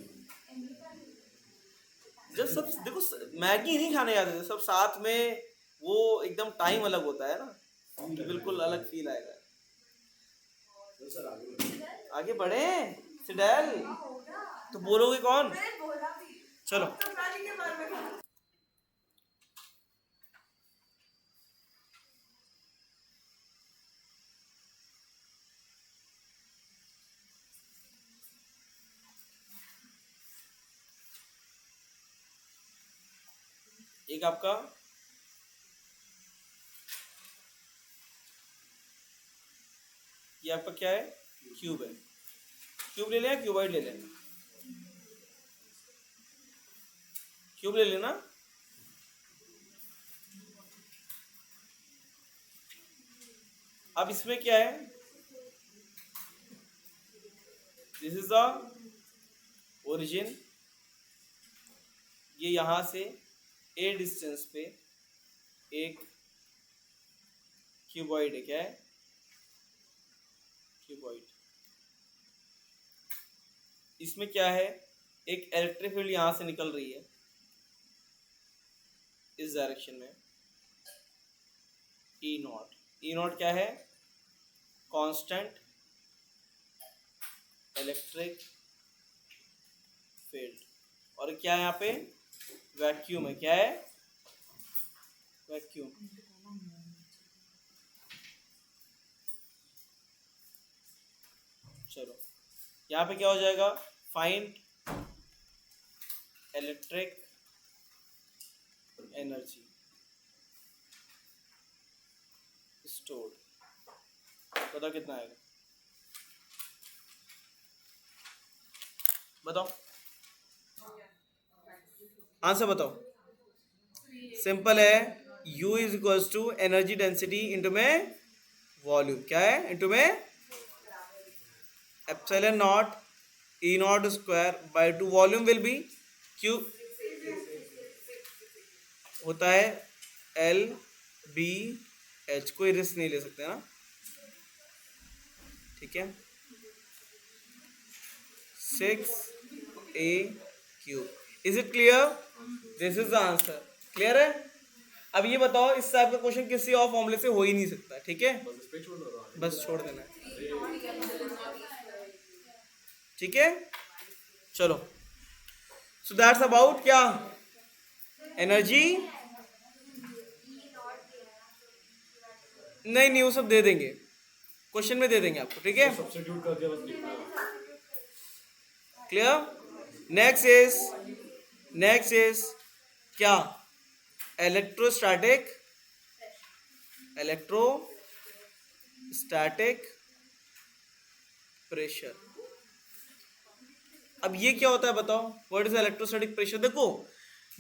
जब सब देखो मैगी नहीं खाने जाते थे सब साथ में, वो एकदम टाइम अलग होता है ना, कि बिल्कुल अलग फील आएगा। सर आगे बढ़ो। आगे बढ़े सिडेल, तो बोलोगे कौन? चलो एक आपका ये आपका क्या है, क्यूब है। क्यूब ले लें, क्यूबाइड ले लें, क्यूब ले लेना। अब इसमें क्या है, दिस इज द ओरिजिन, ये यहां से ए डिस्टेंस पे एक क्यूबॉइड है, क्या है, क्यूबॉइड। इसमें क्या है, एक इलेक्ट्रिक फील्ड यहां से निकल रही है इस डायरेक्शन में, ई नॉट। ई नॉट क्या है, कांस्टेंट इलेक्ट्रिक फील्ड। और क्या है यहाँ पे, वैक्यूम है, क्या है, वैक्यूम। चलो यहाँ पे क्या हो जाएगा, फाइंड इलेक्ट्रिक एनर्जी स्टोर्ड, बताओ कितना आएगा, बताओ आंसर बताओ। सिंपल है, U is equals to energy density into में वॉल्यूम, क्या है, इंटू में epsilon naught E naught square by 2, volume will be Q होता है LBH, कोई रिस्क नहीं ले सकते ना, ठीक है, 6A cube. Is it clear, this is the answer, clear है। अब ये बताओ, इस टाइप का क्वेश्चन किसी और फॉर्मूले से हो ही नहीं सकता, ठीक है, बस इस पे छोड़ दो आगे। बस छोड़ देना है, ठीक है। चलो, सो दैट्स अबाउट क्या, एनर्जी। नहीं नहीं, वो सब दे देंगे, क्वेश्चन में दे देंगे आपको, ठीक है, सब्स्टिट्यूट करके बस लिखना है। क्लियर। नेक्स्ट इज क्या, इलेक्ट्रोस्टैटिक प्रेशर। अब ये क्या होता है बताओ, व्हाट इज इलेक्ट्रोस्टैटिक प्रेशर। देखो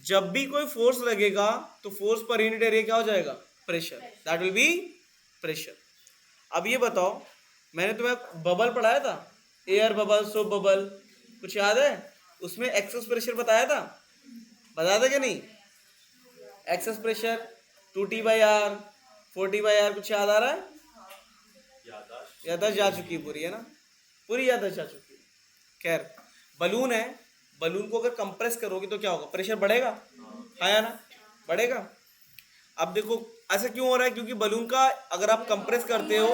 जब भी कोई फोर्स लगेगा तो फोर्स पर यूनिट एरिया क्या हो जाएगा, pressure, that will be pressure. अब ये बताओ, मैंने तुम्हें बबल पढ़ाया था, एयर बबल, सोप बबल, कुछ याद है, उसमें एक्सेस प्रेशर बताया था क्या नहीं, एक्सेस प्रेशर 2T/R 4T/R, कुछ याद आ रहा है, याददाश्त जा चुकी है पूरी, है ना, पूरी याददाश्त जा चुकी है। खैर, बलून है, बलून को अगर कंप्रेस करोगे तो क्या होगा, प्रेशर बढ़ेगा, हाँ या ना, बढ़ेगा। अब देखो ऐसा क्यों हो रहा है, क्योंकि बलून का अगर आप कंप्रेस करते हो,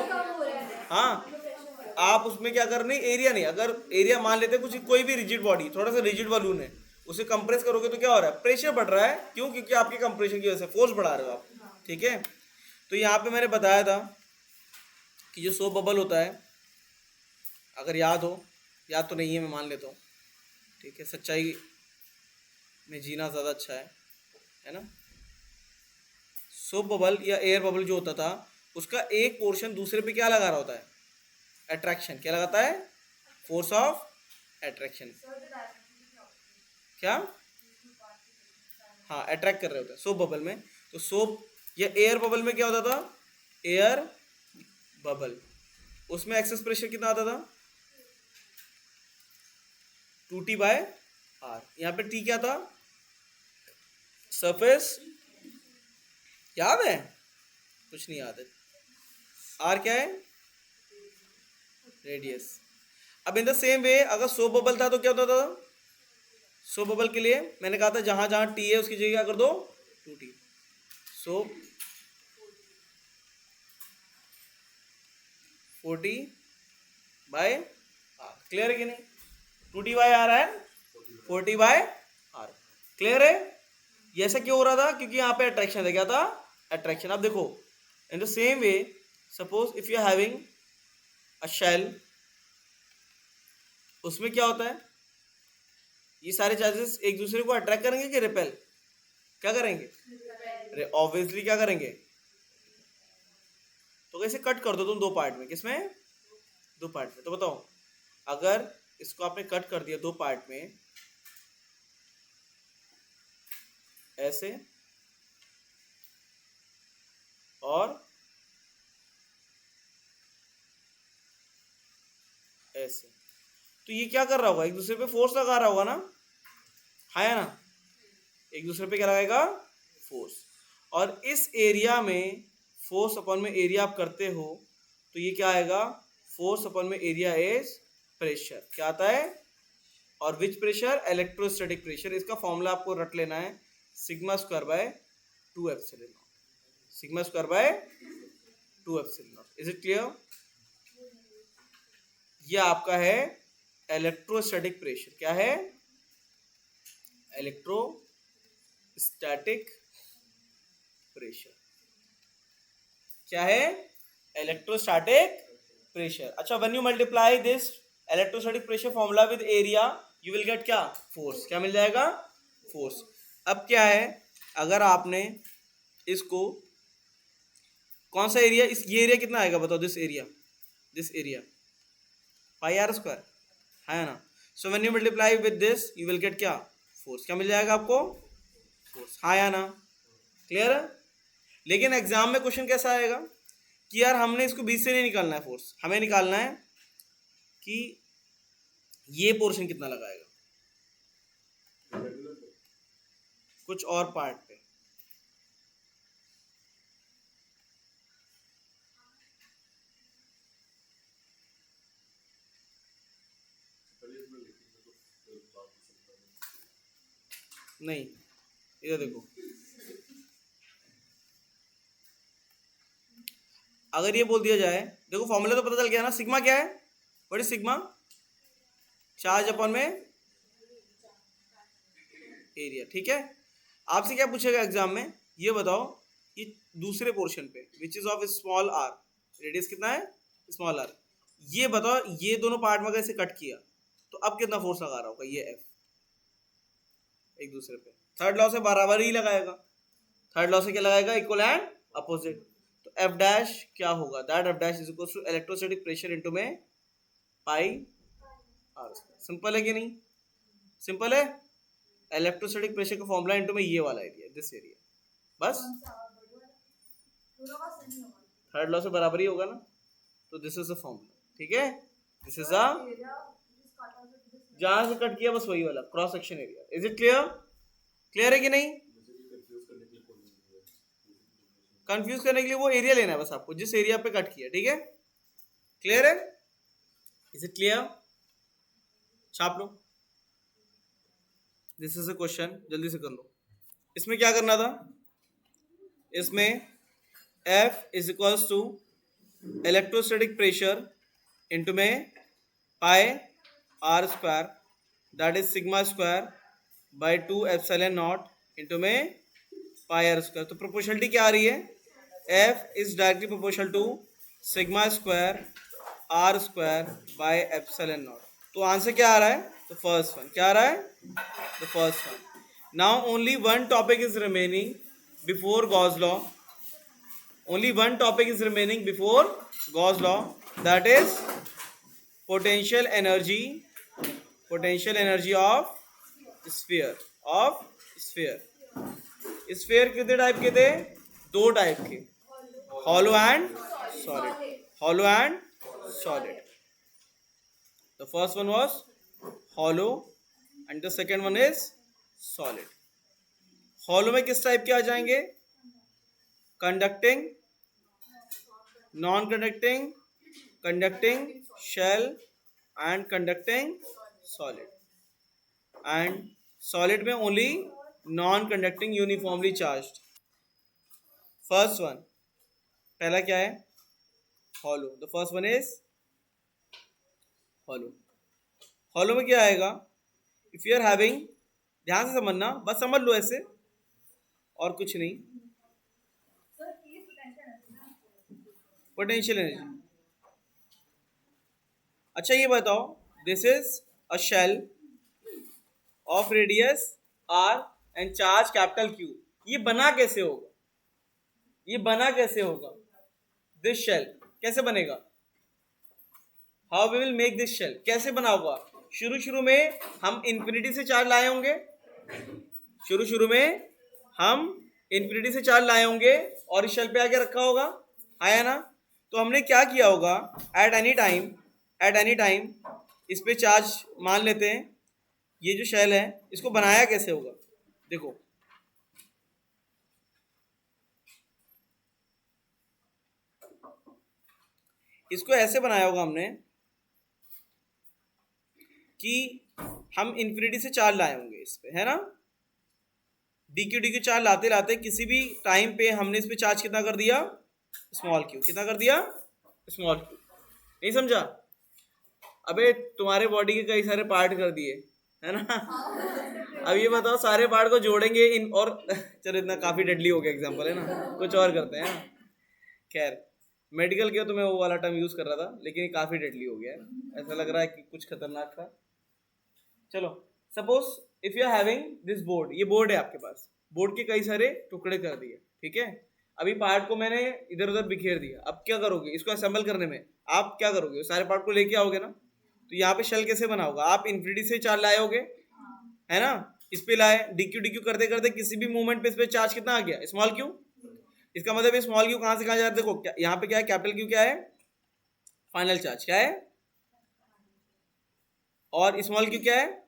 हाँ, आप उसमें क्या कर रहे, एरिया नहीं, अगर एरिया मान लेते कुछ, कोई भी रिजिड बॉडी, थोड़ा सा रिजिड बलून है, उसे कंप्रेस करोगे तो क्या हो रहा है, प्रेशर बढ़ रहा है, क्यों, क्योंकि आपके कंप्रेशन की वजह से फोर्स बढ़ा रहे हो आप, ठीक है। तो यहाँ पे मैंने बताया था कि जो सोप बबल होता है, अगर याद हो, याद तो नहीं है मैं मान लेता हूँ, ठीक है, सच्चाई में जीना ज़्यादा अच्छा है ना। सोप बबल या एयर बबल जो होता था, उसका एक पोर्शन दूसरे पे क्या लगा रहा होता है, अट्रैक्शन, क्या लगाता है, फोर्स ऑफ अट्रैक्शन, क्या, हाँ, अट्रैक्ट कर रहे होते हैं सोप बबल में। तो सोप या एयर बबल में क्या होता था, एयर बबल, उसमें एक्सेस प्रेशर कितना आता था, 2T/R। यहाँ पे T क्या था, सरफेस याद है? कुछ नहीं याद है। आर क्या है? रेडियस। अब इन द सेम वे अगर सोप बबल था तो क्या होता था? सोप बबल के लिए मैंने कहा था जहां जहां टी है उसकी जगह क्या कर दो? 2t। Soap 40/r। क्लियर है कि नहीं? 2t/r है 40/r। क्लियर है? ये ऐसा क्यों हो रहा था? क्योंकि यहाँ पे अट्रैक्शन है। क्या था? अट्रैक्शन। अब देखो in the same way suppose if you are having a shell, उसमें क्या होता है? ये सारे चार्जेस एक दूसरे को अट्रैक्ट करेंगे कि रिपेल? क्या करेंगे? ऑब्वियसली क्या करेंगे? तो कैसे कट कर दो तुम दो पार्ट में? किसमें? दो पार्ट में। तो बताओ अगर इसको आपने कट कर दिया दो पार्ट में ऐसे और ऐसे, तो ये क्या कर रहा होगा? एक दूसरे पे फोर्स लगा रहा होगा ना? है ना? एक दूसरे पे क्या लगाएगा? फोर्स। और इस एरिया में फोर्स अपॉन में एरिया आप करते हो तो ये क्या आएगा? फोर्स अपॉन में एरिया इज प्रेशर। क्या आता है? और विच प्रेशर? Electrostatic pressure. इसका फॉर्मूला आपको रट लेना है, sigma square by 2 epsilon naught. Sigma square by 2 epsilon naught. Is it clear? ये आपका है इलेक्ट्रोस्टैटिक प्रेशर। क्या है? Electrostatic pressure. क्या है? Electrostatic pressure. अच्छा, when you multiply this electrostatic pressure formula with area you will get क्या? फोर्स। क्या मिल जाएगा? फोर्स। अब क्या है, अगर आपने इसको कौन सा एरिया, इस ये एरिया कितना आएगा बताओ? This area pi are square है ना? So when you multiply with this you will get क्या? फोर्स। क्या मिल जाएगा आपको? फोर्स। हाँ या ना? क्लियर है? लेकिन एग्जाम में क्वेश्चन कैसा आएगा कि यार हमने इसको बीच से नहीं निकालना है फोर्स, हमें निकालना है कि ये पोर्शन कितना लगाएगा कुछ और पार्ट पे। नहीं, इधर देखो, अगर ये बोल दिया जाए, देखो फॉर्मूला तो पता चल गया ना? सिग्मा क्या है? What is sigma? Charge upon में एरिया। ठीक है, आपसे क्या पूछेगा एग्जाम में? ये बताओ ये दूसरे पोर्शन पे which is of small R, radius कितना है? Small R. ये बताओ ये दोनों पार्ट में अगर इसे कट किया तो अब कितना फोर्स लगा रहा होगा? ये एफ एक दूसरे पे। थर्ड लॉ से बराबर ही लगाएगा। थर्ड लॉ से क्या लगाएगा? Equal and opposite. तो एफ डैश क्या होगा? That F dash is equal to electrostatic pressure into में पाई आर। सिंपल है कि नहीं? सिंपल है। इलेक्ट्रोस्टैटिक प्रेशर का फॉर्मूला इनटू में ये वाला एरिया, दिस एरिया, बस। थर्ड लॉ से बराबर ही होगा ना? तो दिस इज द फॉर्मूला। ठीक है, दिस इज अ, जहां से कट किया बस वही वाला cross section area. Is it clear? Clear है कि नहीं? कंफ्यूज करने के लिए वो एरिया लेना है बस आपको जिस एरिया पे कट किया। ठीक है, क्लियर है? Is it clear? छाप लो, दिस इज अ क्वेश्चन, जल्दी से कर लो। इसमें क्या करना था? इसमें F is equals to electrostatic pressure into में pi are square, that is sigma square by 2 epsilon naught into में पाई आर स्क्वायर। तो प्रोपोर्शनलिटी क्या आ रही है? F is directly proportional to sigma square r square by epsilon naught. तो आंसर क्या आ रहा है? The first one. क्या आ रहा है? The first one. Now only one topic is remaining before Gauss law. Only one topic is remaining before Gauss law, that is potential energy of sphere, sphere कितने टाइप के थे? दो टाइप के, hollow and solid. The first one was hollow and the second one is solid. hollow में किस टाइप के आ जाएंगे? conducting, non-conducting, conducting shell and conducting solid. And solid में only non-conducting uniformly charged. First one, पहला क्या है? Hollow. The first one is hollow. Hollow में क्या आएगा? If you are having, ध्यान से समझना, बस समझ लो ऐसे और कुछ नहीं. Potential energy. अच्छा ये बताओ, this is a shell of radius r and charge capital Q. ये बना कैसे होगा? ये बना कैसे होगा? दिस शेल कैसे बनेगा? How we will make this shell? कैसे बना होगा? शुरू में हम इंफिनिटी से चार्ज लाए होंगे. शुरू में हम इंफिनिटी से चार्ज लाए होंगे और इस शेल पे आके रखा होगा. आया ना? तो हमने क्या किया होगा? एट एनी टाइम इस पे चार्ज मान लेते हैं. ये जो शेल है इसको बनाया कैसे होगा? देखो, इसको ऐसे बनाया होगा हमने कि हम इंफिनिटी से चार्ज लाए होंगे इस पे, है ना? डी क्यू चार्ज लाते लाते किसी भी टाइम पे हमने इस पे चार्ज कितना कर दिया? Small Q. कितना कर दिया? Small Q. नहीं समझा? अबे तुम्हारे बॉडी के कई सारे पार्ट कर दिए, है ना? अब ये बताओ, सारे पार्ट को जोड़ेंगे इन और चलो, इतना काफी डेडली हो गया एग्जांपल, है ना? कुछ और करते हैं. खैर, मेडिकल के तो मैं वो वाला टर्म यूज कर रहा था, लेकिन ये काफी डेडली हो गया है. ऐसा लग रहा है कि कुछ खतरनाक था. चलो, suppose if you are having this board. ये बोर्ड है आपके पास. बोर्ड के कई सारे टुकड़े कर दिए, ठीक है? अभी पार्ट को मैंने इधर उधर बिखेर दिया. अब क्या करोगे? इसको असेंबल करने में आप क्या करोगे? सारे पार्ट को लेके आओगे ना. तो यहाँ पे शेल कैसे बना होगा? आप इन्फिनिटी से चार्ज लाए होगे, है ना? इस पे लाए, डी क्यू करते करते किसी भी मूवमेंट पे इस पे चार्ज कितना आ गया? Small Q. इसका मतलब स्मॉल क्यू कहाँ से कहाँ जा रहा है? देखो यहाँ पे क्या है? कैपिटल क्यू क्या है? फाइनल चार्ज क्या है? और स्मॉल क्यू क्या है?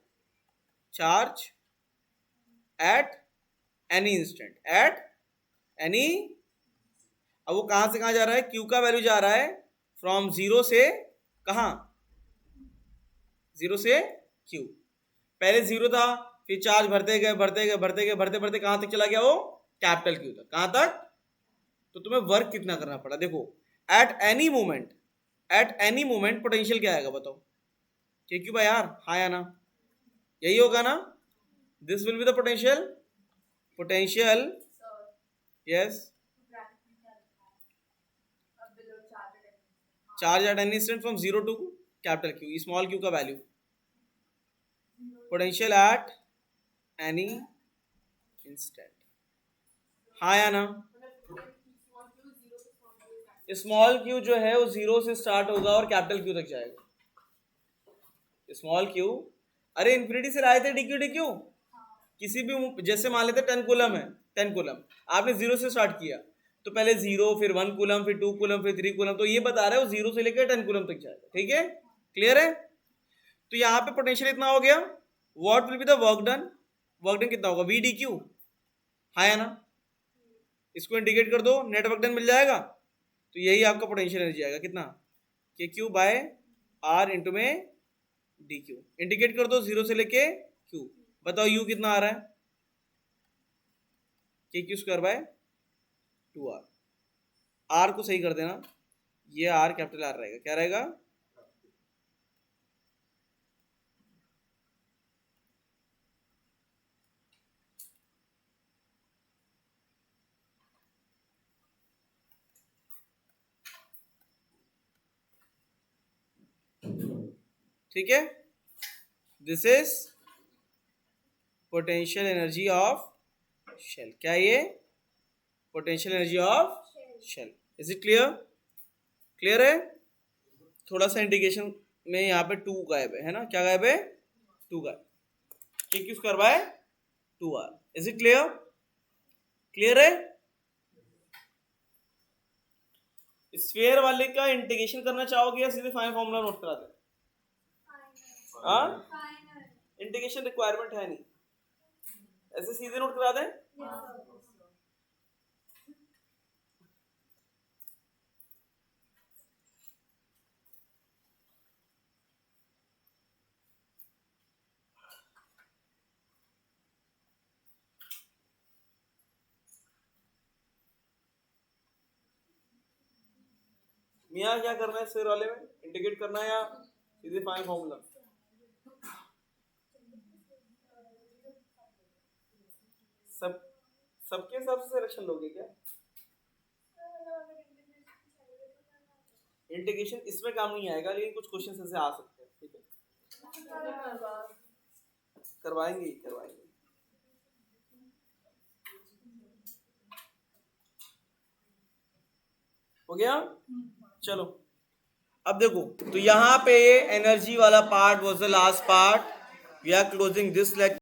Charge at any instant, at any. अब वो कहां से कहां जा रहा है? क्यू का वैल्यू जा रहा है फ्रॉम जीरो से कहां? जीरो से क्यू. पहले जीरो था, फिर चार्ज भरते गए भरते कहां तक चला गया? वो कैपिटल क्यू तक. कहां तक? तो तुम्हें वर्क कितना करना पड़ा? देखो, एट एनी मोमेंट पोटेंशियल क्या आएगा? बताओ. के क्यू बाय आर. हाँ या ना? यही होगा ना? This will be the potential. Yes, charge at any instant from zero to capital q. Small q का value potential at any instant. हाँ या ना? स्मॉल क्यू जो है वो जीरो से स्टार्ट होगा और कैपिटल क्यू तक जाएगा. स्मॉल क्यू, अरे इन्फिनिटी से लाए थे डी क्यू. किसी भी, जैसे मान लेते 10 कूलम है, 10 कूलम आपने जीरो से स्टार्ट किया, तो पहले जीरो, फिर 1 कूलम, फिर 2 कूलम, फिर 3 कूलम. तो ये बता रहा है वो जीरो से लेकर 10 कूलम तक जाएगा. ठीक है? क्लियर है? तो यहाँ पे पोटेंशियल इतना हो गया. What will be the work done? Work done कितना होगा? V D Q. हाँ या ना? इसको इंडिकेट कर दो, नेट वर्क डन मिल जाएगा. तो यही आपका पोटेंशियल एनर्जी आएगा. कितना? के क्यू बाय आर इंटू में डी क्यू. इंडिकेट कर दो जीरो से लेके क्यू. बताओ यू कितना आ रहा है? के Q square by 2r. Are को सही कर देना, ये आर कैपिटल आर रहेगा. क्या रहेगा? ठीक है? This is potential energy of shell. क्या ये? Potential energy of shell. Is it clear? Clear है? थोड़ा सा इंडिकेशन में यहाँ पे 2 गायब है ना? क्या गायब है? 2 गायब. के Q square by 2r. Is it clear? Clear है? स्फीयर वाले का इंटीग्रेशन करना चाहोगे या सीधे फाइनल फॉर्मूला नोट करा दे? हाँ, इंटीग्रेशन रिक्वायरमेंट है नहीं, ऐसे सीधे नोट करा दें. मियाँ क्या करना है स्क्वायर वाले में, इंटीग्रेट करना है या सीधे फाइनल फॉर्मूला? सब सबके हिसाब से सिलेक्शन लोगे क्या? इंटीग्रेशन इसमें काम नहीं आएगा, लेकिन कुछ क्वेश्चन ऐसे आ सकते हैं, ठीक है, करवाएंगे ही करवाएंगे। हो गया, चलो अब देखो, तो यहाँ पे एनर्जी वाला part was the last part, we are closing this lecture.